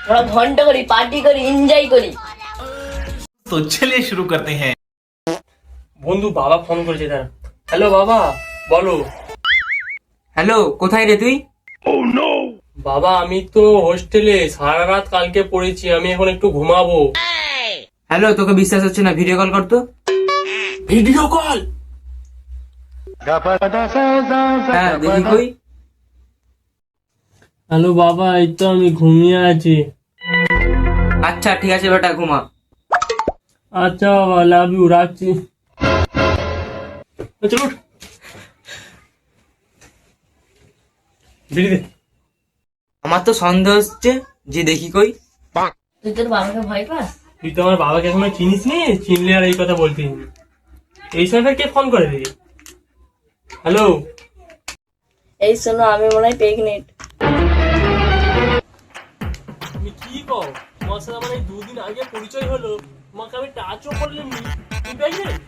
আমরা ঘন্টা করি, পার্টি করি, এনজয় করি। तो चलिए शुरू करते हैं। বন্ধু বাবা ফোন করেছে তার। হ্যালো বাবা, বলো। হ্যালো, কোথায় রে তুই? বাবা আমি তো হোস্টেলে সারা রাত কালকে পড়েছি, আমি এখন একটু ঘুমাবো। হ্যালো, তোকে বিশ্বাস হচ্ছে না, ভিডিও কল করতো। Video call? হ্যাঁ, দেখি কই। হ্যালো বাবা, এই তো আমি ঘুমিয়ে আছি। আচ্ছা ঠিক আছে বেটা, ঘুমা। আচ্ছা বাবা, লাভ ইউ, রাখছি। চলো বিড়ি দে। আমার তো সন্দেহ হচ্ছে, যে দেখি কই। তুই তোর বাবাকে ভয় পাস? তুই তো আমার বাবাকে এখনো চিনিস নি, চিনলে আর এই কথা বলতি। এই সময় কে ফোন করে দিই? হ্যালো। এই শোনো, আমি মনে হয় প্রেগনেন্ট। তুমি কি কও? তোমার সাথে আমার এই 2 দিন আগে পরিচয় হলো, তোমাকে আমি টাচও করলাম নি, তুমি প্রেগনেন্ট?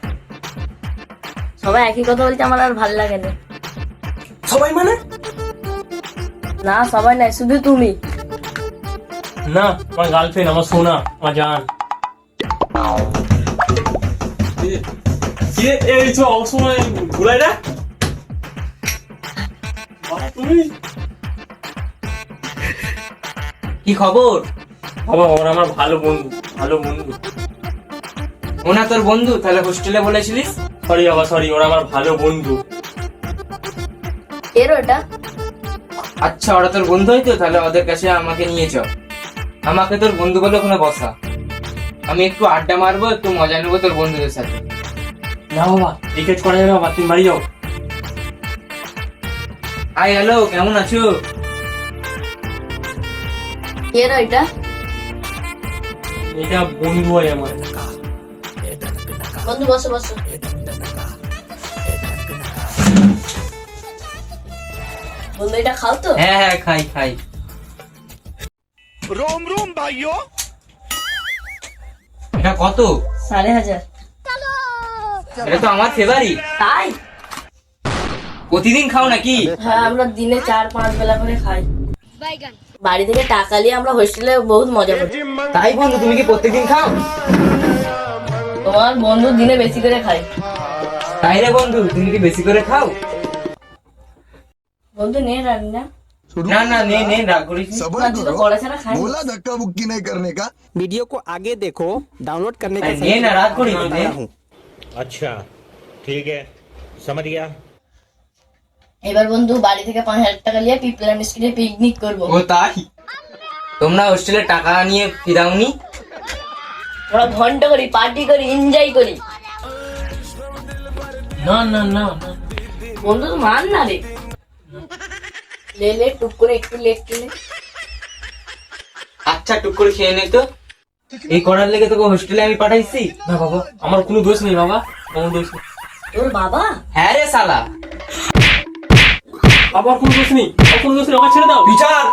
সবাই একই কথা বলতে আমার আর ভাল লাগে না। সবাই মানে? না সবাই নাই, শুধু তুমি। না, আমার গার্লফ্রেন্ড, আমার সোনা, আমার জান। এই তো অসময় ঘুরাই না। তুমি কি খবর? বাবা, ওরা আমার ভালো বন্ধু, ভালো বন্ধু। ওনা তোর বন্ধু? তাহলে হোস্টেলে বলেছিলিস। সরি বাবা, সরি, ওরা আমার ভালো বন্ধু। এর ওটা আচ্ছা, ওরা তোর বন্ধু হয়তো, তাহলে ওদের কাছে আমাকে নিয়ে চ। আমাকে তোর বন্ধু বলে ওখানে বসা, আমি একটু আড্ডা মারবো, একটু মজা নেবো তোর বন্ধুদের সাথে। না বাবা, এই কাজ করা যাবে বাবা, তুমি বাড়ি যাও। হাই, হ্যালো, কেমন আছো? এর ওইটা এটা বন্ধু হয় আমার। বন্ধু বসো বসো। বন্ধু এটা খাও তো? হ্যাঁ হ্যাঁ, খাই খাই। रोम रोम भाइयों। এটা কত? 1500। এটা তো আমার ফেভারিট। তাই? প্রতিদিন খাও নাকি? হ্যাঁ, আমরা দিনে 4-5 বেলা করে খাই। বাড়ি থেকে টাকা নিয়ে আমরা হোস্টেলে বহুত মজা করি। তাই বন্ধু, তুমি কি প্রত্যেকদিন খাও? তোমার বন্ধু দিনে বেশি করে খায়। তাই রে বন্ধু, তুমি কি বেশি করে খাও? বন্ধু নে রাখি না। না না, নে নে, রাগ করিস নি। না, তুই তো পড়া ছাড়া খাই। बोला धक्का मुक्की नहीं करने का। वीडियो को आगे देखो, डाउनलोड करने का নে না, রাগ করিস নি, নে। अच्छा ठीक है, समझ गया। এবার বন্ধু বাড়ি থেকে 5000 টাকা নিয়ে পিপলান স্কুলে পিকনিক করবো। ও তাই? তোমরা হোস্টেলে টাকা নিয়ে ফিরাওনি? আমরা ঘন্টা করি, পার্টি করি, এনজয় করি। না না না না। বন্ধু তো মান না রে। লে লে, টুক করে একটু লেট কিনে। আচ্ছা, টুক করে খেয়ে নে তো। এই করার লেগে তোকে হোস্টেলে আমি পাঠাইছি? না বাবা, আমার কোনো দোষ নেই বাবা, কোনো দোষ নেই। তোর বাবা? হ্যাঁ রে শালা। বাবার কোনো দোষ নেই, আমার কোনো দোষ নেই, আমার ছেড়ে দাও। বিচার